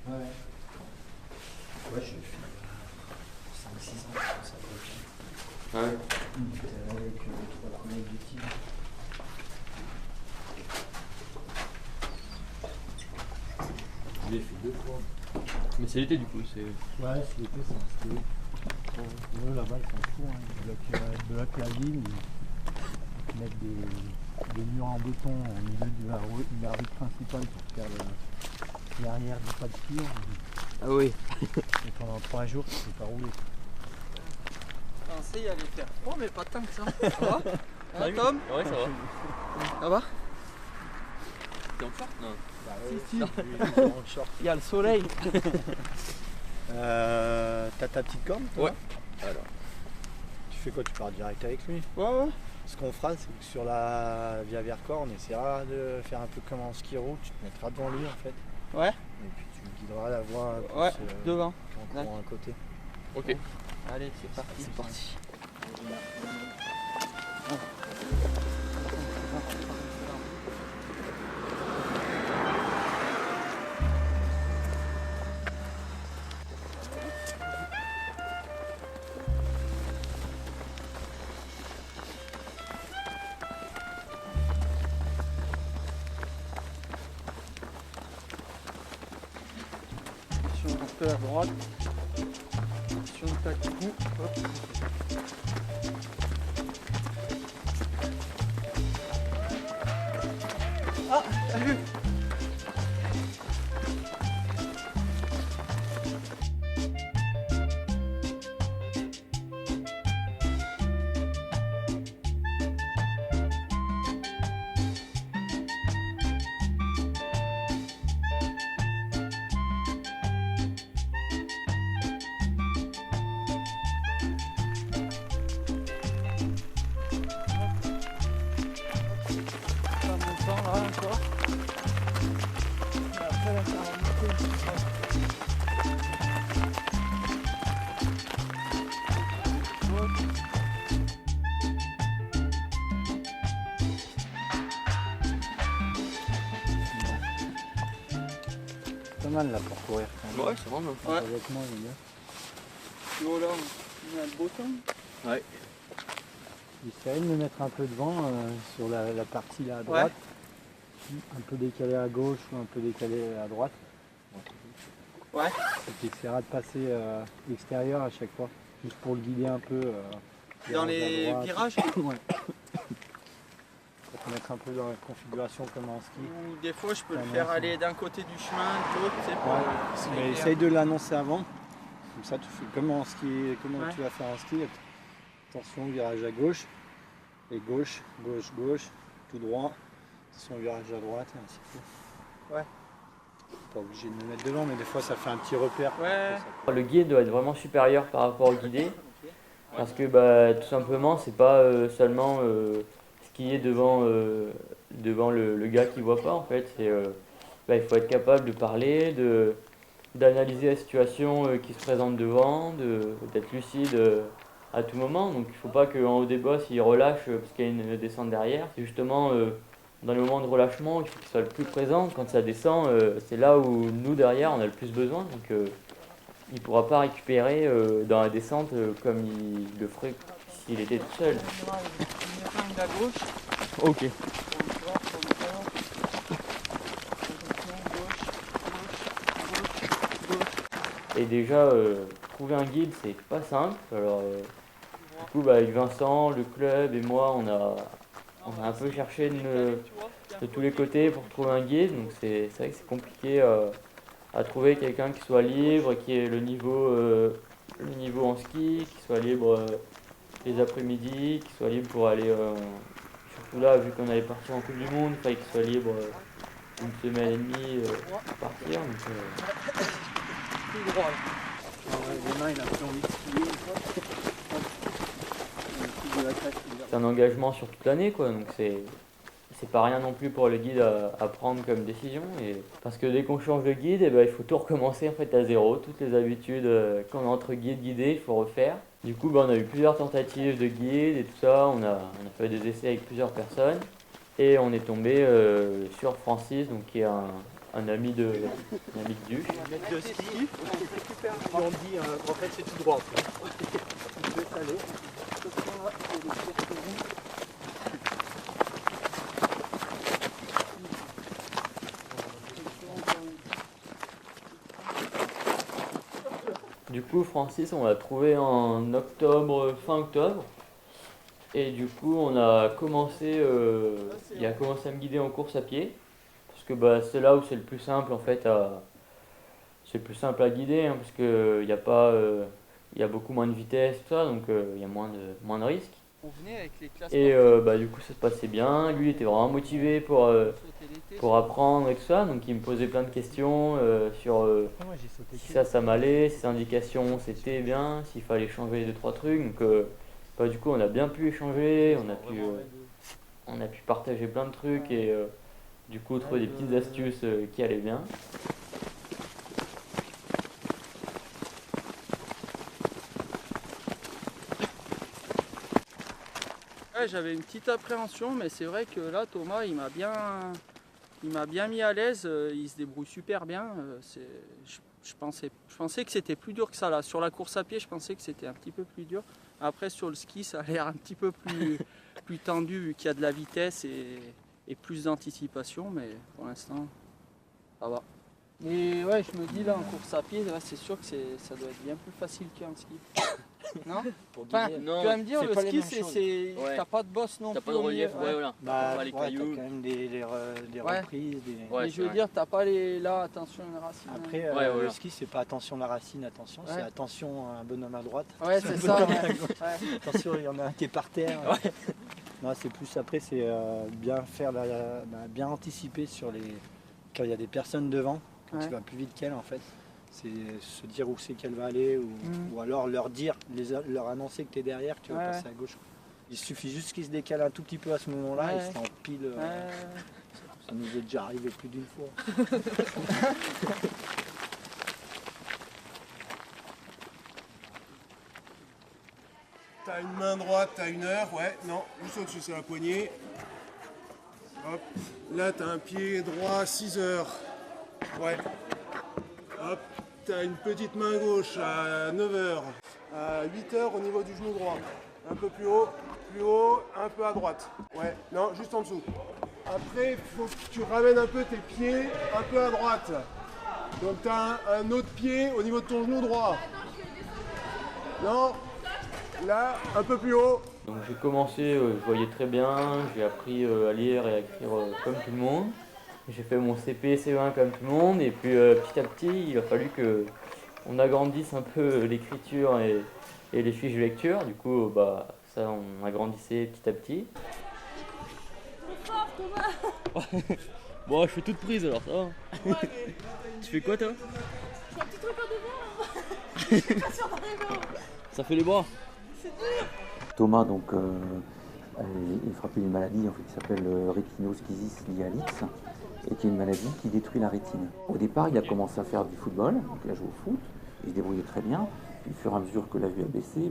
Ouais. Ouais, j'ai fait 5-6 ans, ça peut. Ah ouais. J'étais avec 3 collègues de team. Je l'ai fait 2 fois. Mais c'est l'été du coup, c'est. Ouais, c'est l'été, c'est un ski. Eux là-bas, ils sont fous, hein. Ils bloquent la ligne, ils mettent des murs en béton au milieu de la rue principale pour faire l'arrière du pas de ski. Ah oui. Et pendant 3 jours, tu peux pas rouler. Je pensais y aller faire froid, mais pas tant que ça. Ça va Hein, Tom? Ouais, ça va. Ça va? T'es en short? Non. Bah Si, si. en short. Il y a le soleil. T'as ta petite corne toi? Ouais. Alors. Tu fais quoi? Tu pars direct avec lui? Ouais, ouais. Ce qu'on fera, c'est que sur la Via Vercors, on essaiera de faire un peu comme en ski route. Tu te mettras devant lui en fait. Ouais. Et puis tu me guideras la voie un peu Ouais, devant. en courant à côté. Ok. Allez, c'est parti. C'est parti. Attention un peu à droite. Attention de ta coup. Hop. Ah, t'as vu? Pas montant là encore. Et après là, ça va remonter une petite fois. C'est pas mal là pour courir quand même. Ouais, c'est vraiment. Ouais. Avec moi, les gars. Tu vois là, on a le beau temps. Ouais. J'essaierai de me mettre un peu devant sur la partie là à droite. Un peu décalé à gauche ou un peu décalé à droite. Ouais. Et tu essaieras de passer l'extérieur à chaque fois. Juste pour le guider un peu. Dans à les droite. virages. Ouais. Pour te mettre un peu dans la configuration comme en ski. Ou des fois, je peux le Ah, faire non, aller d'un côté du chemin, de l'autre, tu sais, pour. Mais régler essaye de l'annoncer avant. Comme ça, tu fais comme en ski, comment Ouais. tu vas faire en ski. Attention, virage à gauche. Et gauche, gauche, gauche, tout droit. Attention, virage à droite et ainsi de suite. Ouais. Pas obligé de me mettre devant, mais des fois ça fait un petit repère. Ouais. Le guide doit être vraiment supérieur par rapport au guidé. Parce que bah, tout simplement, c'est pas seulement skier devant, devant le gars qui voit pas en fait. C'est, bah, il faut être capable de parler, d'analyser la situation qui se présente devant, d'être lucide à tout moment. Donc il faut pas qu'en haut des bosses il relâche parce qu'il y a une descente derrière. C'est justement dans les moments de relâchement il faut qu'il soit le plus présent. Quand ça descend, c'est là où nous derrière on a le plus besoin. Donc il ne pourra pas récupérer dans la descente comme il le ferait s'il était tout seul. Une épingle à gauche. Ok. Pour le droit, pour le droit. Attention, gauche, gauche. Et déjà, trouver un guide, c'est pas simple. Alors, du coup, bah, avec Vincent, le club et moi, on a un peu cherché de tous les côtés pour trouver un guide. Donc, c'est vrai que c'est compliqué à trouver quelqu'un qui soit libre, qui ait le niveau en ski, qui soit libre les après-midi, qui soit libre pour aller. Surtout là, vu qu'on allait partir en Coupe du Monde, il fallait qu'il soit libre une semaine et demie pour partir. Donc, Plus droit là. Les mains, il a plus envie de skier. c'est un engagement sur toute l'année, quoi. Donc c'est pas rien non plus pour le guide à prendre comme décision. Et parce que dès qu'on change de guide, eh ben, il faut tout recommencer en fait à zéro. Toutes les habitudes qu'on a entre guide guidé, il faut refaire. Du coup, ben, on a eu plusieurs tentatives de guide et tout ça. On a fait des essais avec plusieurs personnes. Et on est tombé sur Francis, donc, qui est un ami de Duc. Mettre de ski, puis on dit en fait c'est tout droit. Tu peux aller. Du coup, Francis, on l'a trouvé en octobre, fin octobre. Et du coup, il a commencé à me guider en course à pied. Parce que bah, c'est là où c'est le plus simple en fait c'est le plus simple à guider, hein, parce que y a beaucoup moins de vitesse, tout ça, donc il y a moins de risques. On venait avec les classes. Et bah, du coup, ça se passait bien. Lui, il était vraiment motivé pour apprendre et tout ça. Donc, il me posait plein de questions sur si ça m'allait, si ces indications c'était bien, s'il fallait changer 2-3 trucs. Donc, bah, du coup, on a bien pu échanger, on a pu partager plein de trucs et du coup, trouver des petites astuces qui allaient bien. Ouais, j'avais une petite appréhension, mais c'est vrai que là, Thomas, il m'a bien mis à l'aise. Il se débrouille super bien. Je pensais que c'était plus dur que ça là. Sur la course à pied, je pensais que c'était un petit peu plus dur. Après, sur le ski, ça a l'air un petit peu plus tendu vu qu'il y a de la vitesse et plus d'anticipation, mais pour l'instant, ça va. Mais ouais, je me dis là en course à pied, c'est sûr que ça doit être bien plus facile qu'en ski. Non, enfin, non, tu vas me dire, le ski, Ouais. t'as pas de bosse non T'as plus. pas de au milieu, relief, ouais, voilà. Bah, Pas les t'as cailloux. quand même des Ouais. reprises. Ouais, Mais c'est je veux vrai. dire, t'as pas là, attention à la racine. Après, Ouais, le voilà. ski, c'est pas attention la racine, attention, c'est Ouais. attention à un bonhomme à droite. Ouais, c'est ça. Ouais. Attention, il y en a un qui est par terre. Non, c'est plus après, c'est bien faire bien anticiper sur quand il y a des personnes devant, quand Ouais. tu vas plus vite qu'elle en fait. C'est se dire où c'est qu'elle va aller ou alors leur dire, leur annoncer que tu es derrière, que tu vas Ouais. passer à gauche. Il suffit juste qu'ils se décalent un tout petit peu à ce moment-là Ouais. et ça empile. Ça nous est déjà arrivé plus d'une fois. T'as une main droite, t'as une heure, ouais, non, juste au-dessus, c'est la poignée. Hop, là t'as un pied droit, 6 heures, ouais. Hop, t'as une petite main gauche à 9 heures, à 8 heures au niveau du genou droit. Un peu plus haut, un peu à droite. Ouais, non, juste en dessous. Après, il faut que tu ramènes un peu tes pieds un peu à droite. Donc t'as un autre pied au niveau de ton genou droit. Non, là, un peu plus haut. Donc j'ai commencé, je voyais très bien, j'ai appris à lire et à écrire comme tout le monde. J'ai fait mon CP, CE1 comme tout le monde et puis petit à petit il a fallu qu'on agrandisse un peu l'écriture et les fiches de lecture. Du coup bah, ça on agrandissait petit à petit. Bon je fais toute prise alors ça va. Tu fais quoi toi? Je fais un petit truc en devant. Je suis pas sûre d'arriver. Ça fait les bras. Thomas donc, est frappé d'une maladie en fait, qui s'appelle rétinoschisis lialis et qui est une maladie qui détruit la rétine. Au départ, il a commencé à faire du football, donc il a joué au foot, il se débrouillait très bien. Puis au fur et à mesure que la vue a baissé,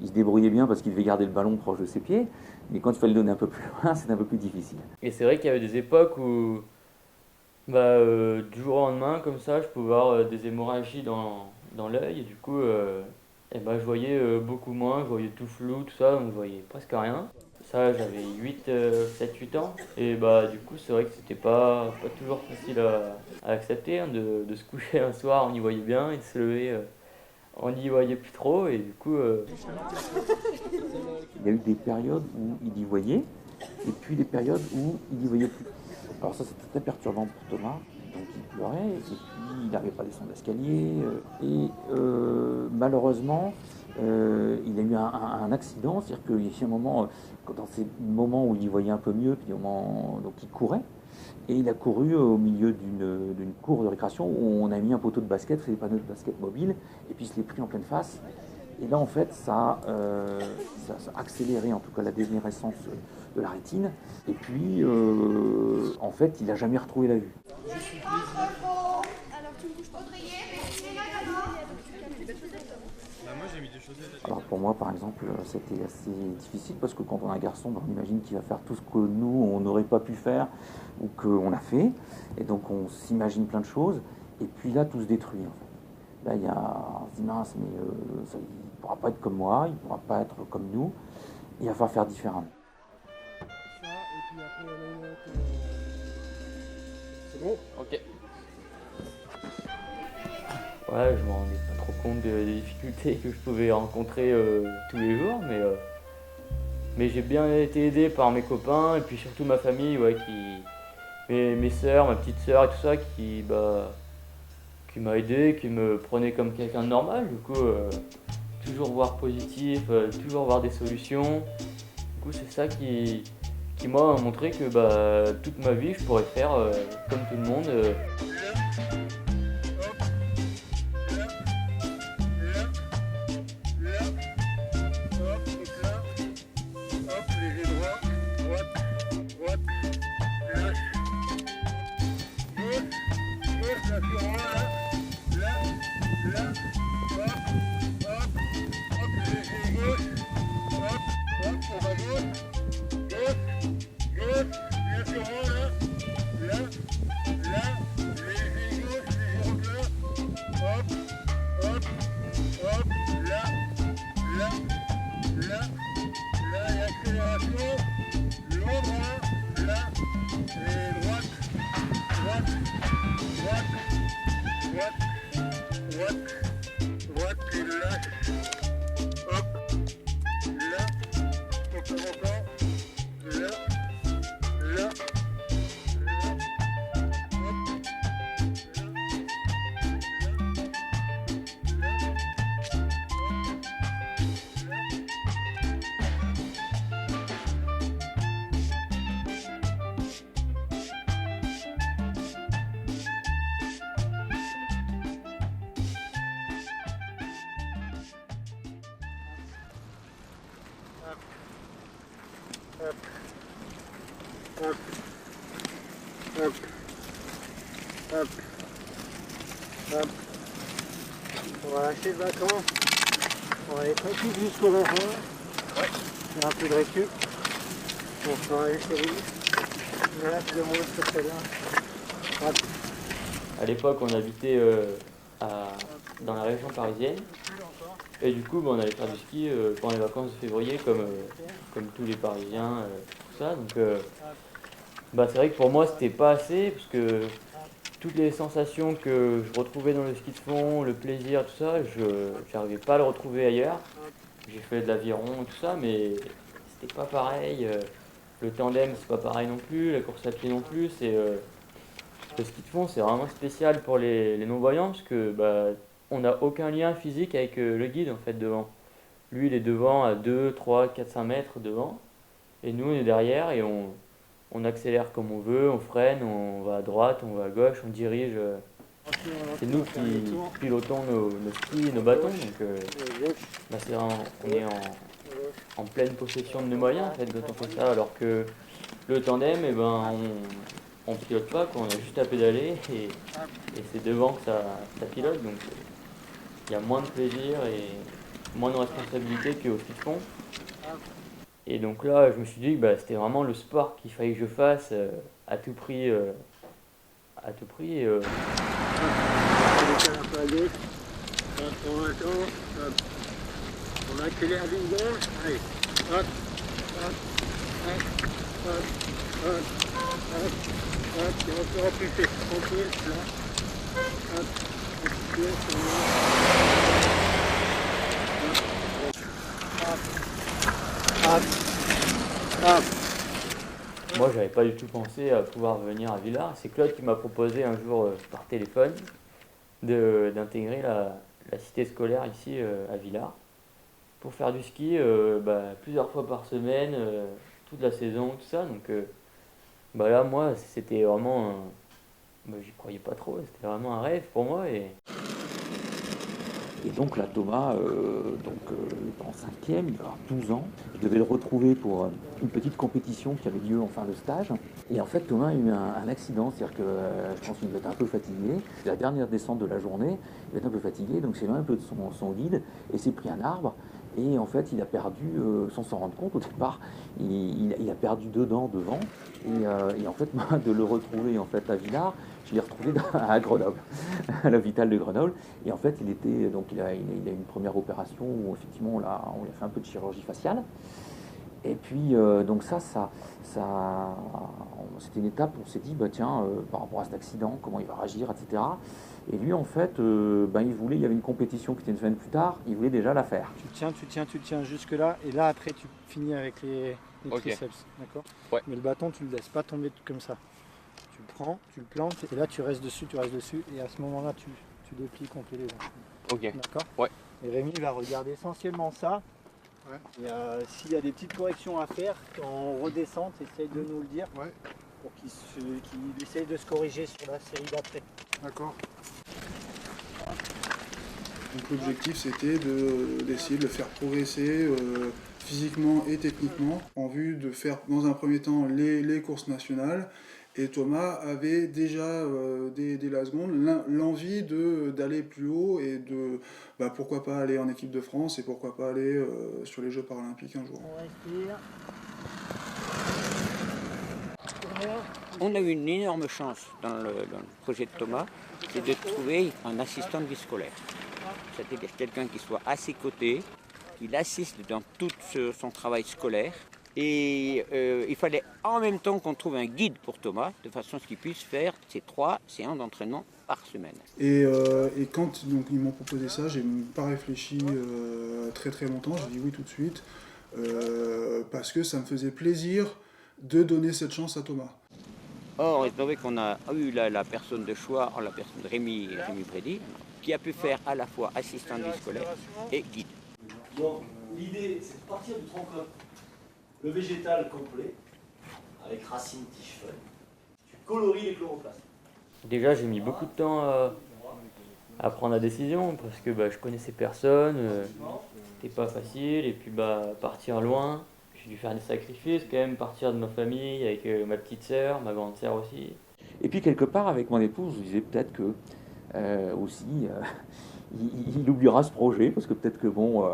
il se débrouillait bien parce qu'il devait garder le ballon proche de ses pieds. Mais quand il fallait le donner un peu plus loin, c'était un peu plus difficile. Et c'est vrai qu'il y avait des époques où du jour au lendemain, comme ça, je pouvais avoir des hémorragies dans l'œil. Et du coup, je voyais beaucoup moins, je voyais tout flou, tout ça, donc je voyais presque rien. Ça, j'avais 7-8 ans. Et du coup, c'est vrai que c'était pas toujours facile à accepter, hein, de se coucher un soir, on y voyait bien, et de se lever, on n'y voyait plus trop. Et du coup, il y a eu des périodes où il y voyait, et puis des périodes où il n'y voyait plus. Alors ça, c'était très perturbant pour Thomas. Donc il pleurait, et puis il n'arrivait pas à descendre l'escalier. Malheureusement, il a eu un accident, c'est-à-dire qu'il y a eu un moment, dans ces moments où il y voyait un peu mieux, puis donc il courait. Et il a couru au milieu d'une cour de récréation où on a mis un poteau de basket, c'est des panneaux de basket mobile, et puis il se l'est pris en pleine face. Et là, en fait, ça a accéléré, en tout cas, la dégénérescence de la rétine. Et puis, en fait, il n'a jamais retrouvé la vue. Alors tu me bouges pas. Moi j'ai mis 2 choses. Alors pour moi, par exemple, c'était assez difficile parce que quand on est un garçon, on imagine qu'il va faire tout ce que nous, on n'aurait pas pu faire ou qu'on a fait. Et donc on s'imagine plein de choses. Et puis là, tout se détruit. En fait. Là, on se dit mince, mais il ne pourra pas être comme moi, il ne pourra pas être comme nous. Il va falloir faire différemment. Ça, et puis après, il y en a une autre. C'est bon? Ok. Ouais, je me rendais pas trop compte des difficultés que je pouvais rencontrer tous les jours, mais j'ai bien été aidé par mes copains et puis surtout ma famille, ouais, mes sœurs, ma petite sœur et tout ça, qui m'a aidé, qui me prenait comme quelqu'un de normal. Du coup, toujours voir positif, toujours voir des solutions. Du coup, c'est ça qui m'a montré que toute ma vie, je pourrais faire comme tout le monde. On va lâcher le bâton. On va aller tranquille jusqu'au la fin. Faire un peu de récup. On fera les séries. Là, je demande ce que c'est là. À l'époque, on habitait dans la région parisienne. Et du coup, on allait faire du ski pendant les vacances de février, comme tous les Parisiens, tout ça. Donc, c'est vrai que pour moi, c'était pas assez, parce que toutes les sensations que je retrouvais dans le ski de fond, le plaisir, tout ça, je n'arrivais pas à le retrouver ailleurs. J'ai fait de l'aviron, tout ça, mais c'était pas pareil. Le tandem, c'est pas pareil non plus. La course à pied non plus. Le ski de fond, c'est vraiment spécial pour les non-voyants, parce que on n'a aucun lien physique avec le guide en fait devant. Lui, il est devant à 2, 3, 4, 5 mètres devant. Et nous, on est derrière et on accélère comme on veut, on freine, on va à droite, on va à gauche, on dirige. C'est nous qui pilotons nos skis, nos bâtons. Donc, on est en pleine possession de nos moyens en fait, quand on fait ça. Alors que le tandem, on pilote pas, quoi. On a juste à pédaler et c'est devant que ça pilote. Donc il y a moins de plaisir et moins de responsabilité qu'au ski de fond. Et donc là, je me suis dit que c'était vraiment le sport qu'il fallait que je fasse à tout prix. À tout prix. On décale un peu à gauche. On attend. On accélère d'une gauche. Allez. Hop. Hop. Hop. Hop. Hop. Hop. Hop. Et on peut repulser. On pulse là. Hop. On pulse. Hop. Hop. Moi, j'avais pas du tout pensé à pouvoir venir à Villars. C'est Claude qui m'a proposé un jour par téléphone d'intégrer la cité scolaire ici à Villars pour faire du ski plusieurs fois par semaine, toute la saison, tout ça. Donc là, moi, c'était vraiment j'y croyais pas trop. C'était vraiment un rêve pour moi. Et donc là, Thomas, en 5e, il va avoir 12 ans. Je devais le retrouver pour une petite compétition qui avait lieu en fin de stage. Et en fait, Thomas a eu un accident, c'est-à-dire que je pense qu'il devait être un peu fatigué. C'est la dernière descente de la journée, il était un peu fatigué, donc il s'est éloigné un peu de son guide et s'est pris un arbre. Et en fait, il a perdu, sans s'en rendre compte au départ, il a perdu 2 dents devant. Et en fait, moi, de le retrouver en fait, à Villars, je l'ai retrouvé à Grenoble, à l'hôpital de Grenoble. Et en fait, il a une première opération où effectivement, on lui a fait un peu de chirurgie faciale. Et puis, donc c'était une étape où on s'est dit, tiens, par rapport à cet accident, comment il va réagir, etc. Et lui, en fait, il y avait une compétition qui était une semaine plus tard, il voulait déjà la faire. Tu tiens jusque là, et là après tu finis avec les triceps, d'accord? Ouais. Mais le bâton, tu le laisses pas tomber comme ça. Tu le prends, tu le plantes, et là tu restes dessus, et à ce moment-là tu déplies complet les dents. Ok. D'accord? Ouais. Et Rémi va regarder essentiellement ça. Ouais. Et s'il y a des petites corrections à faire, en redescente, essaye de nous le dire. Ouais. Pour qu'il essaye de se corriger sur la série d'après. D'accord. Donc l'objectif c'était d'essayer de le faire progresser physiquement et techniquement en vue de faire dans un premier temps les courses nationales. Et Thomas avait déjà dès la seconde l'envie d'aller plus haut et de pourquoi pas aller en équipe de France et pourquoi pas aller sur les Jeux paralympiques un jour. On respire. On a eu une énorme chance dans le projet de Thomas, c'est de trouver un assistant de vie scolaire. C'est-à-dire quelqu'un qui soit à ses côtés, qui l'assiste dans tout son travail scolaire. Et il fallait en même temps qu'on trouve un guide pour Thomas, de façon à ce qu'il puisse faire ses 3 séances d'entraînement par semaine. Et quand donc, ils m'ont proposé ça, j'ai pas réfléchi très très longtemps, j'ai dit oui tout de suite, parce que ça me faisait plaisir de donner cette chance à Thomas. Or, il se trouve qu'on a eu la personne de choix, la personne de Rémi Brady, qui a pu faire à la fois assistant de vie scolaire et guide. Donc, l'idée, c'est de partir du tronc-commun, le végétal complet, avec racines, tiges, feuilles. Tu colories les chloroplastes. Déjà, j'ai mis beaucoup de temps à prendre la décision parce que je connaissais personne, c'était pas facile. Et puis partir loin, j'ai dû faire des sacrifices quand même, partir de ma famille avec ma petite sœur, ma grande sœur aussi. Et puis quelque part, avec mon épouse, je disais peut-être que aussi, il oubliera ce projet parce que peut-être que pour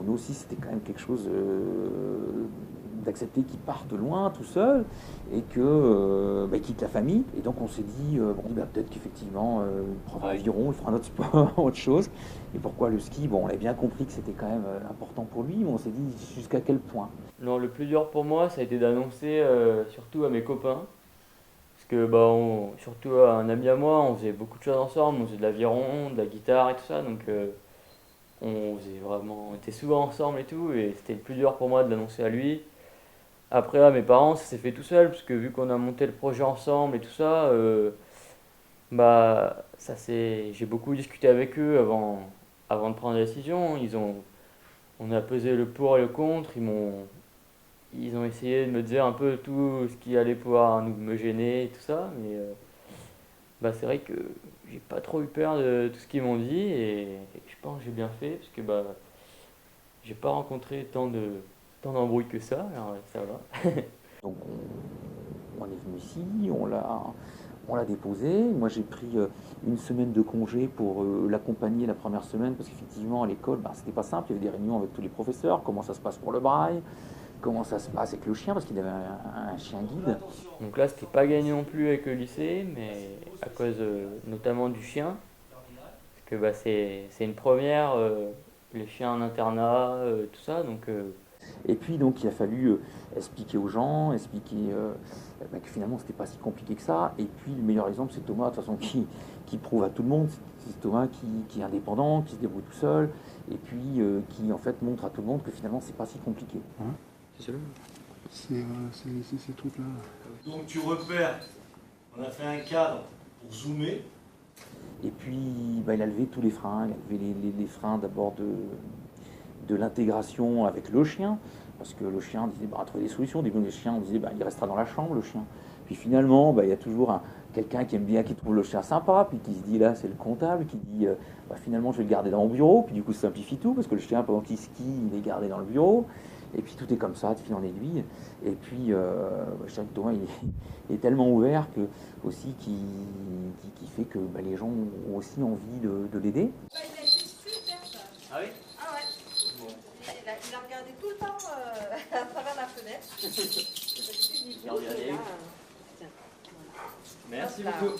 nous aussi, c'était quand même quelque chose d'accepter qu'il parte loin tout seul et qu'il quitte la famille. Et donc on s'est dit, peut-être qu'effectivement, il prendra l'aviron, il fera un autre sport, autre chose. Et pourquoi le ski? On avait bien compris que c'était quand même important pour lui, mais on s'est dit jusqu'à quel point. Non, le plus dur pour moi, ça a été d'annoncer surtout à mes copains. Parce que surtout un ami à moi, on faisait beaucoup de choses ensemble, on faisait de l'aviron, de la guitare et tout ça, donc on était souvent ensemble et tout, et c'était le plus dur pour moi de l'annoncer à lui. Après à mes parents, ça s'est fait tout seul, parce que vu qu'on a monté le projet ensemble et tout ça, j'ai beaucoup discuté avec eux avant de prendre la décision. On a pesé le pour et le contre, ils ont essayé de me dire un peu tout ce qui allait pouvoir me gêner et tout ça, mais c'est vrai que j'ai pas trop eu peur de tout ce qu'ils m'ont dit et je pense que j'ai bien fait parce que j'ai pas rencontré tant d'embrouilles que ça, alors ça va. Donc on est venu ici, on l'a déposé. Moi j'ai pris une semaine de congé pour l'accompagner la première semaine parce qu'effectivement à l'école c'était pas simple, il y avait des réunions avec tous les professeurs, comment ça se passe pour le braille, comment ça se passe avec le chien parce qu'il avait un chien guide. Donc là c'était pas gagné non plus avec le lycée, mais à cause notamment du chien, parce que c'est une première, les chiens en internat, tout ça, donc... Et puis donc il a fallu expliquer aux gens, que finalement c'était pas si compliqué que ça. Et puis le meilleur exemple c'est Thomas, de toute façon qui prouve à tout le monde, c'est Thomas qui est indépendant, qui se débrouille tout seul, et puis qui en fait montre à tout le monde que finalement c'est pas si compliqué. C'est ces trucs-là. Donc tu repères, on a fait un cadre pour zoomer. Et puis il a levé tous les freins, il a levé les freins d'abord de l'intégration avec le chien, parce que le chien disait bah, trouver des solutions. Au début, le chien, on disait bah, il restera dans la chambre, le chien. Puis finalement, bah, il y a toujours quelqu'un qui aime bien, qui trouve le chien sympa, puis qui se dit là, c'est le comptable, qui dit bah, finalement, je vais le garder dans mon bureau. Puis du coup, ça simplifie tout, parce que le chien, pendant qu'il skie, il est gardé dans le bureau. Et puis tout est comme ça, de fil en aiguille. Et puis, je dirais que Thomas, il est tellement ouvert que, aussi qui fait que bah, les gens ont aussi envie de l'aider. Bah, il a été super sage. Ah oui? Ah ouais. Bon. Il a regardé tout le temps à travers la fenêtre. Il a regardé. Tiens. Merci Hop là. beaucoup.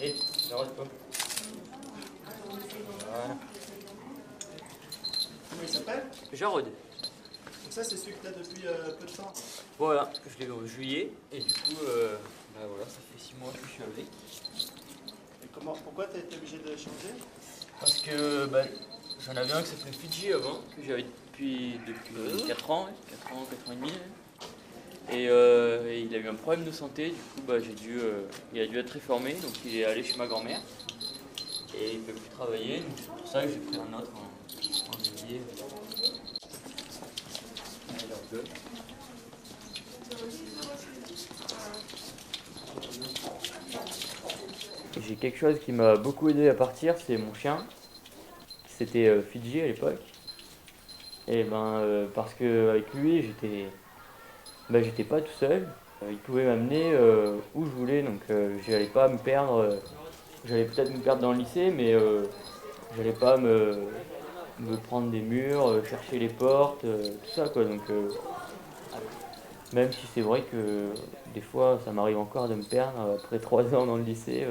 Et, j'arrête pas. Voilà. Comment il s'appelle? Jarod. Donc ça, c'est celui que tu as depuis peu de temps. Voilà, je l'ai eu en juillet et du coup, bah voilà, ça fait 6 mois que je suis avec. Et pourquoi tu as été obligé de changer? Parce que bah, j'en avais un qui s'appelait Fidji avant, que j'avais depuis 4 ans, 4 ans et demi. Et il a eu un problème de santé, du coup bah, il a dû être réformé, donc il est allé chez ma grand-mère. Et il ne peut plus travailler, donc c'est pour ça que j'ai pris un autre en juillet. Alors, deux. J'ai quelque chose qui m'a beaucoup aidé à partir, c'est mon chien. C'était Fidji à l'époque. Et parce qu'avec lui, j'étais pas tout seul. Il pouvait m'amener où je voulais, donc j'allais pas me perdre. J'allais peut-être me perdre dans le lycée, mais j'allais pas me prendre des murs, chercher les portes, tout ça quoi. Donc même si c'est vrai que des fois ça m'arrive encore de me perdre après 3 ans dans le lycée,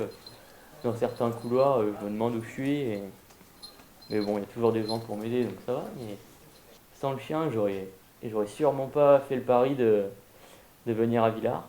dans certains couloirs, je me demande où je suis. Mais bon, il y a toujours des gens pour m'aider, donc ça va. Mais sans le chien, j'aurais sûrement pas fait le pari de venir à Villars.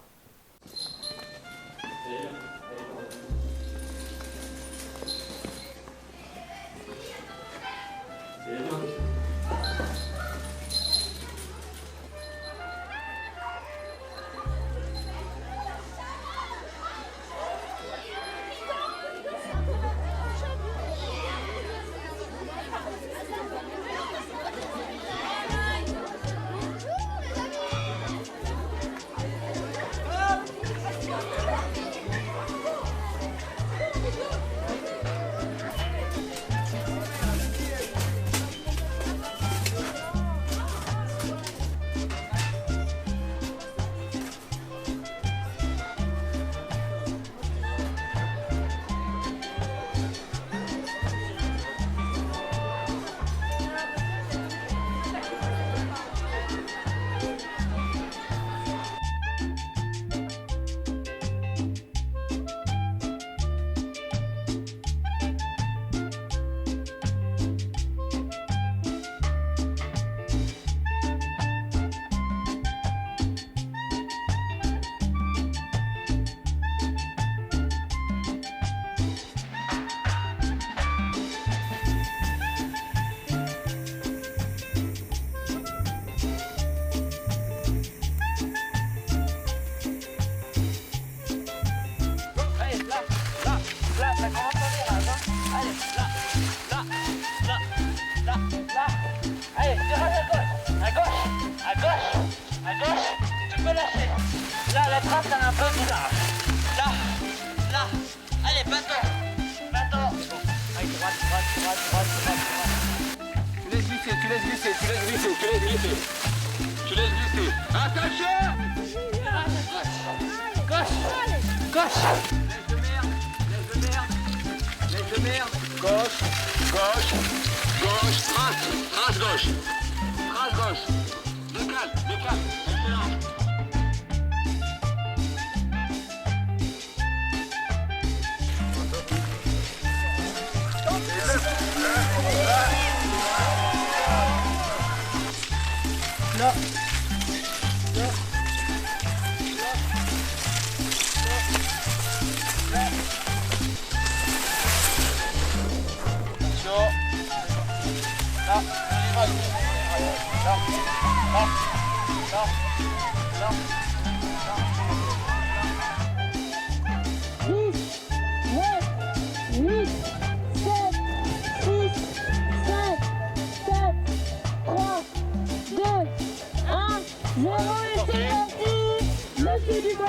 Monsieur Dubois.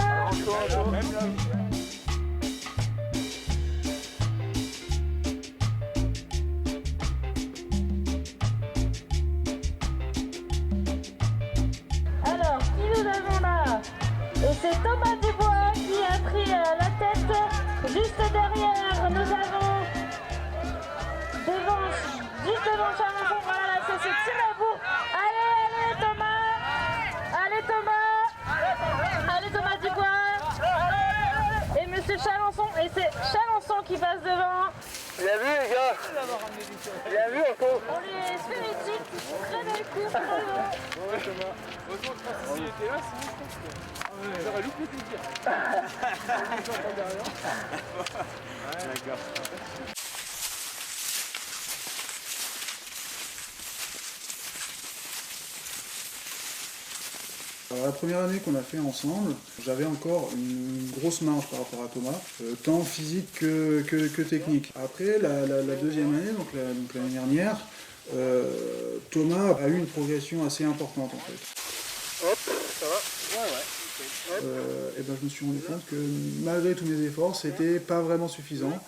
Alors, qui nous avons là? Et c'est Thomas Dubois qui a pris la tête. Juste derrière, nous avons juste devant Charenton, voilà, c'est tiré à bout. Allez Thomas! Allez Thomas! Allez Thomas Dubois! Et Monsieur Chalençon, et c'est Chalençon qui passe devant. Bien vu les gars. Bien vu encore. On lui est spécifique, très belle course, bravo. Ouais, Thomas. Heureusement que Francis était là, sinon je pense que j'aurais loupé tes dires. D'accord. Alors, la première année qu'on a fait ensemble, j'avais encore une grosse marge par rapport à Thomas, tant physique que technique. Après, la deuxième année, donc l'année dernière, Thomas a eu une progression assez importante en fait. Hop, ça va. Ouais. Et ben, je me suis rendu compte que malgré tous mes efforts, c'était pas vraiment suffisant.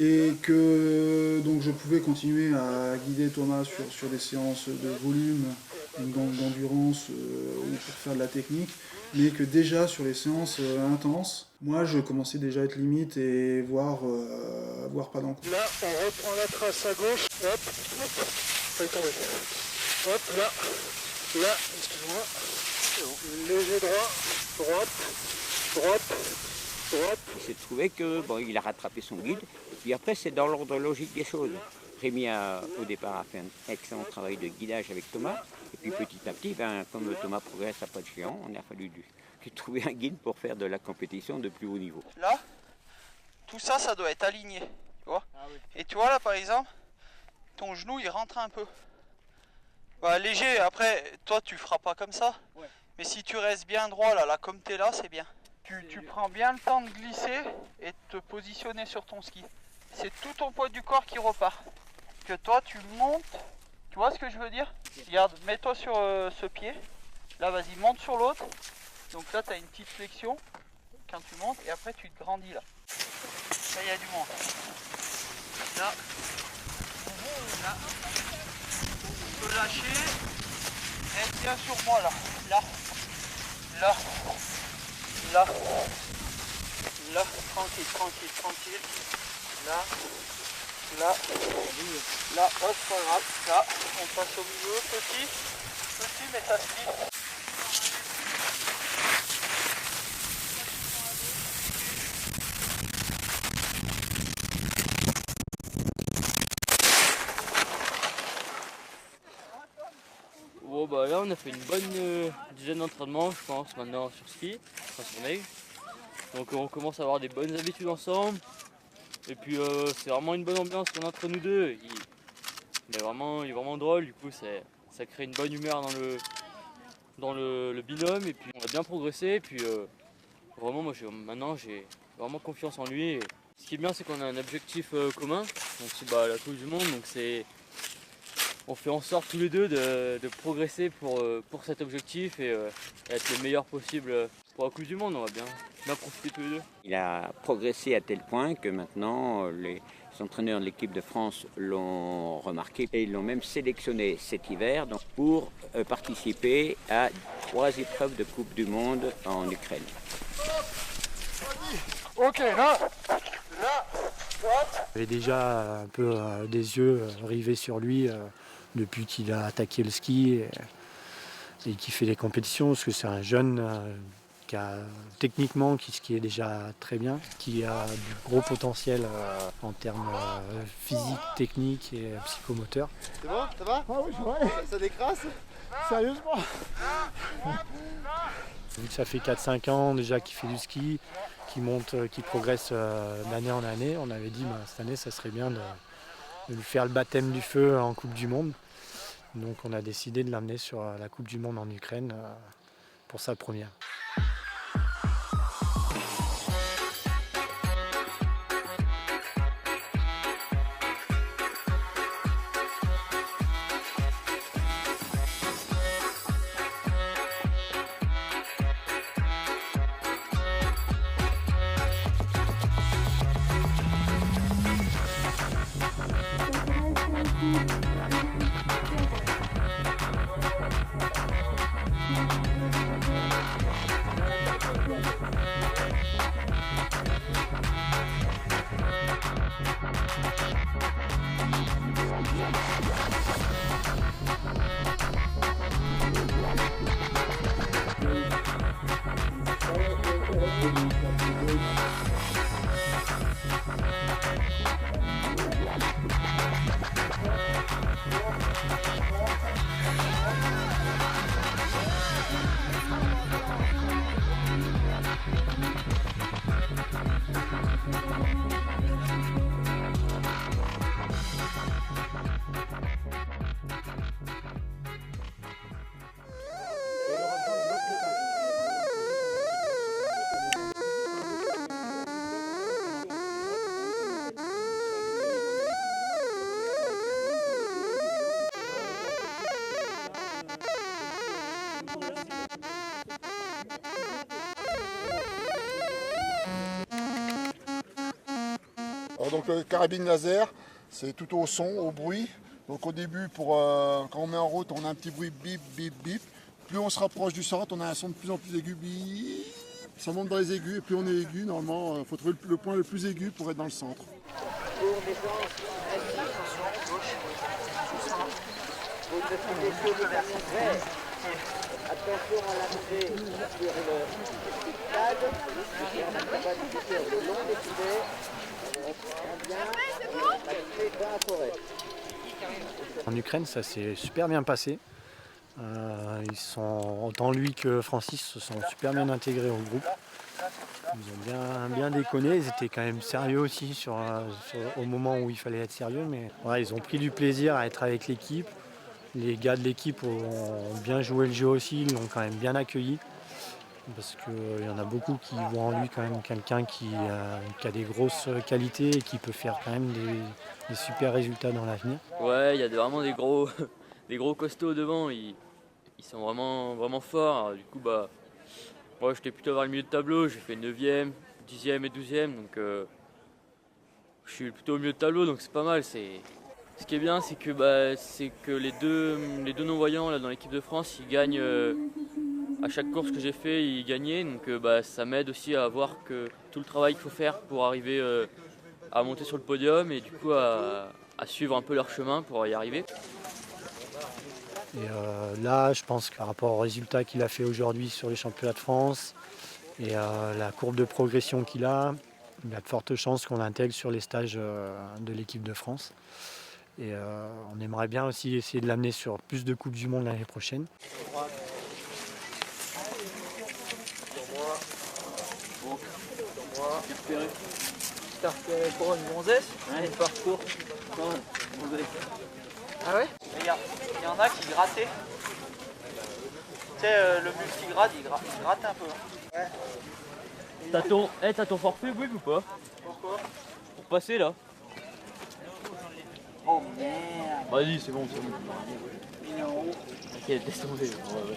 Et que donc je pouvais continuer à guider Thomas sur des séances de volume, d'endurance ou pour faire de la technique, mais que déjà sur les séances intenses, moi je commençais déjà à être limite et voire pas dans le coup. Là, on reprend la trace à gauche. Hop, ça y tomber. Hop, là, excuse-moi. Léger droit, droite. Il s'est trouvé que il a rattrapé son guide. Et puis après, c'est dans l'ordre logique des choses. Rémi au départ a fait un excellent travail de guidage avec Thomas. Et puis petit à petit, comme Thomas progresse à pas de géant, on a fallu lui trouver un guide pour faire de la compétition de plus haut niveau. Là, tout ça, ça doit être aligné. Tu vois. Et tu vois là par exemple, ton genou il rentre un peu. Bah, léger, après, toi tu feras pas comme ça. Ouais. Mais si tu restes bien droit là comme t'es là, c'est bien. Tu prends bien le temps de glisser et de te positionner sur ton ski. C'est tout ton poids du corps qui repart. Que toi tu montes, tu vois ce que je veux dire? Regarde, mets-toi sur ce pied. Là vas-y, monte sur l'autre. Donc là tu as une petite flexion quand tu montes et après tu te grandis là. Là il y a du monde. Là. Tu peux lâcher. Reste bien sur moi là. Là, tranquille. Là, hop, pas grave. Là, on passe au milieu, petit, mais ça se lit. Bon bah là on a fait une bonne dizaine d'entraînements je pense maintenant sur ski, sur neige. Donc on commence à avoir des bonnes habitudes ensemble. Et puis c'est vraiment une bonne ambiance qu'on a entre nous deux. Il est vraiment drôle, du coup ça crée une bonne humeur dans le binôme et puis on a bien progressé. Et puis vraiment moi maintenant j'ai vraiment confiance en lui. Et ce qui est bien c'est qu'on a un objectif commun, donc c'est la Coupe du Monde, donc on fait en sorte tous les deux de progresser pour cet objectif et être le meilleur possible pour la Coupe du Monde. On va bien profiter tous les deux. Il a progressé à tel point que maintenant les entraîneurs de l'équipe de France l'ont remarqué et ils l'ont même sélectionné cet hiver pour participer à 3 épreuves de Coupe du Monde en Ukraine. Ok, là. J'avais déjà un peu des yeux rivés sur lui depuis qu'il a attaqué le ski et qu'il fait des compétitions, parce que c'est un jeune qui a techniquement qui skie déjà très bien, qui a du gros potentiel en termes physiques, techniques et psychomoteurs. C'est bon, ça va? Ah oui, ouais. Ça décrasse? Sérieusement? Vu que ça fait 4-5 ans déjà qu'il fait du ski, qu'il progresse d'année en année, on avait dit cette année ça serait bien de lui faire le baptême du feu en Coupe du Monde. Donc on a décidé de l'amener sur la Coupe du Monde en Ukraine pour sa première. Donc le carabine laser, c'est tout au son, au bruit. Donc au début, quand on met en route, on a un petit bruit bip, bip, bip. Plus on se rapproche du centre, on a un son de plus en plus aigu, bip. Ça monte dans les aigus, et plus on est aigu, normalement, il faut trouver le point le plus aigu pour être dans le centre. Attention à l'arrivée sur le stade, la capacité le long des filets, dans la forêt. En Ukraine, ça s'est super bien passé. Autant lui que Francis se sont super bien intégrés au groupe. Ils ont bien déconné, ils étaient quand même sérieux aussi au moment où il fallait être sérieux, mais ouais, ils ont pris du plaisir à être avec l'équipe. Les gars de l'équipe ont bien joué le jeu aussi, ils l'ont quand même bien accueilli. Parce qu'il y en a beaucoup qui voient en lui quand même quelqu'un qui a des grosses qualités et qui peut faire quand même des super résultats dans l'avenir. Ouais, il y a vraiment des gros costauds devant, ils sont vraiment forts. Alors, du coup, moi j'étais plutôt vers le milieu de tableau, j'ai fait 9e, 10e et 12e, donc je suis plutôt au milieu de tableau, donc c'est pas mal. Ce qui est bien, c'est que les deux non-voyants là, dans l'équipe de France, ils gagnent à chaque course que j'ai fait, ils gagnaient. Donc ça m'aide aussi à voir que tout le travail qu'il faut faire pour arriver à monter sur le podium et du coup à suivre un peu leur chemin pour y arriver. Et là, je pense que par rapport au résultat qu'il a fait aujourd'hui sur les championnats de France et la courbe de progression qu'il a, il y a de fortes chances qu'on l'intègre sur les stages de l'équipe de France. Et on aimerait bien aussi essayer de l'amener sur plus de Coupes du Monde l'année prochaine. T'as repéré pour une gonzesse? Ouais, parcours. Ah ouais? Il y en a qui grattaient. Tu sais, le multigrade, il gratte un peu. Ouais. T'as ton forfait, oui ou pas? Pourquoi? Pour passer là. Oh merde! Vas-y, c'est bon. Il est en haut. Ok, laisse tomber,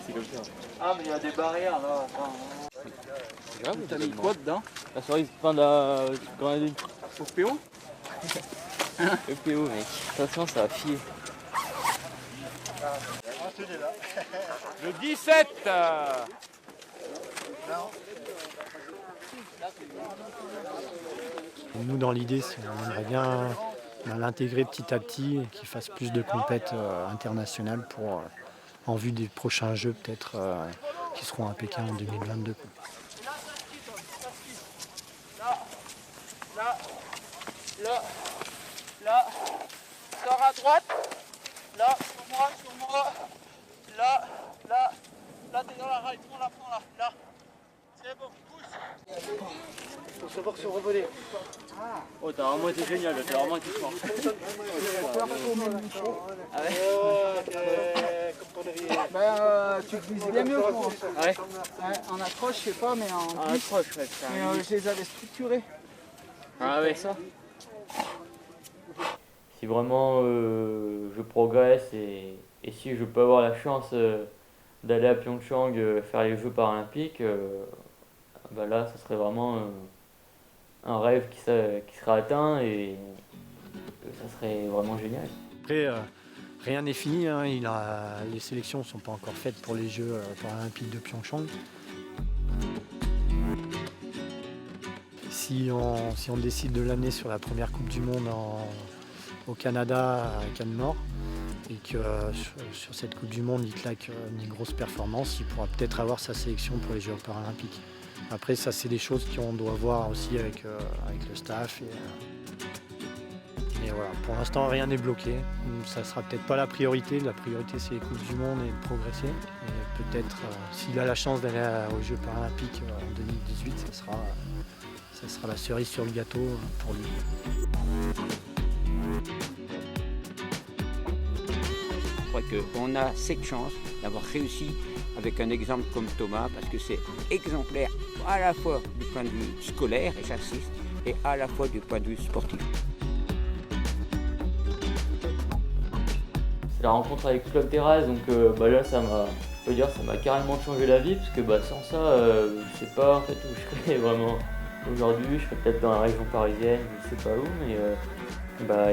c'est comme ça. Ah, mais il y a des barrières là. Attends. C'est grave, t'as mis quoi dedans? La cerise, fin de la grenadine. Au PO? Le PO, mec. Attention, ça va fier. Le 17! Nous, dans l'idée, on aimerait bien l'intégrer petit à petit et qu'il fasse plus de compètes internationales en vue des prochains jeux peut-être qui seront à Pékin en 2022. Là, sors à droite, là, sur moi, là, t'es dans la rail, prends-la, là, c'est bon, pousse. Faut savoir se revoler. Oh, t'as vraiment été génial, t'as vraiment été fort. Ah ouais? Tu te vises bien mieux que moi. Ah ouais? En accroche, je sais pas, mais en En glisse, accroche, ouais. mais je les avais structurés. Ah ouais. Ça. Si vraiment je progresse et si je peux avoir la chance d'aller à Pyeongchang faire les Jeux paralympiques, là ça serait vraiment un rêve qui sera atteint et ça serait vraiment génial. Après, rien n'est fini, hein. Les sélections ne sont pas encore faites pour les Jeux paralympiques de Pyeongchang. Si on décide de l'amener sur la première Coupe du Monde au Canada, à Cannes Nord, et que sur cette Coupe du Monde il claque une grosse performance, il pourra peut-être avoir sa sélection pour les Jeux paralympiques. Après ça c'est des choses qu'on doit voir aussi avec le staff. Et voilà, pour l'instant rien n'est bloqué. Ça sera peut-être pas la priorité c'est les Coupes du Monde et de progresser. Et peut-être s'il a la chance d'aller aux Jeux paralympiques en 2018, ça sera la cerise sur le gâteau pour lui. Je crois qu'on a cette chance d'avoir réussi avec un exemple comme Thomas, parce que c'est exemplaire à la fois du point de vue scolaire, et j'insiste, et à la fois du point de vue sportif. C'est la rencontre avec Club Terrasse, donc là ça m'a carrément changé la vie, parce que sans ça, je sais pas en fait où je serais vraiment. Aujourd'hui, je serais peut-être dans la région parisienne, je sais pas où, mais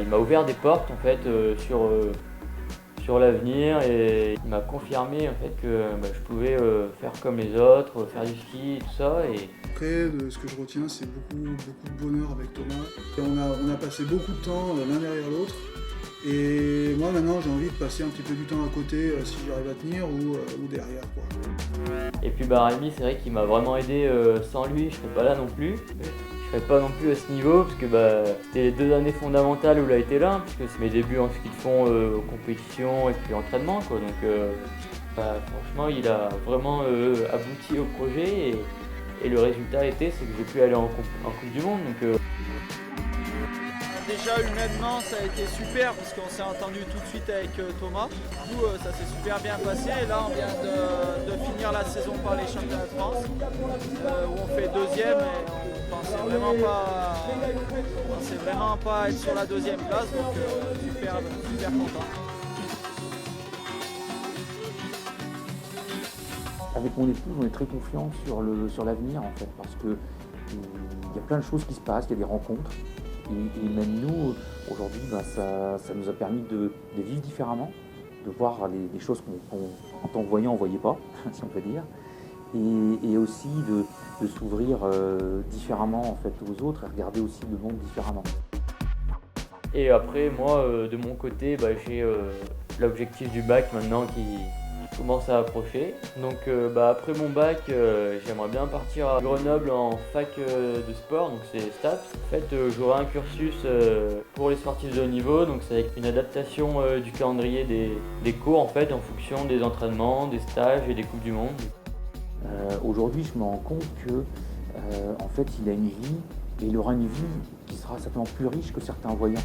il m'a ouvert des portes en fait sur l'avenir et il m'a confirmé en fait que je pouvais faire comme les autres, faire du ski et tout ça. Et après, de ce que je retiens, c'est beaucoup de bonheur avec Thomas. Et on a passé beaucoup de temps l'un derrière l'autre. Et moi maintenant j'ai envie de passer un petit peu du temps à côté si j'arrive à tenir ou derrière quoi. Et puis Rémi, c'est vrai qu'il m'a vraiment aidé, sans lui je serais pas là non plus. Je serais pas non plus à ce niveau parce que c'était les 2 années fondamentales où il a été là, parce que c'est mes débuts en ski de fond, compétition et puis entraînement quoi. Donc franchement il a vraiment abouti au projet et le résultat c'est que j'ai pu aller en Coupe du Monde. Donc, déjà humainement ça a été super parce qu'on s'est entendu tout de suite avec Thomas. Du coup ça s'est super bien passé et là on vient de finir la saison par les championnats de France où on fait 2e et on pensait vraiment pas être sur la 2e place, donc super content. Avec mon épouse, on est très confiants sur l'avenir en fait, parce que il y a plein de choses qui se passent, il y a des rencontres. Et même nous, aujourd'hui, ça nous a permis de vivre différemment, de voir des choses en tant que voyant, on ne voyait pas, si on peut dire, et aussi de s'ouvrir différemment en fait, aux autres et regarder aussi le monde différemment. Et après, moi, de mon côté, j'ai l'objectif du bac maintenant qui commence à approcher. Donc après mon bac, j'aimerais bien partir à Grenoble en fac de sport, donc c'est STAPS. En fait, j'aurai un cursus pour les sportifs de haut niveau, donc c'est avec une adaptation du calendrier des cours en fait, en fonction des entraînements, des stages et des Coupes du Monde. Aujourd'hui, je me rends compte que en fait, il a une vie et il aura une vie qui sera certainement plus riche que certains voyants.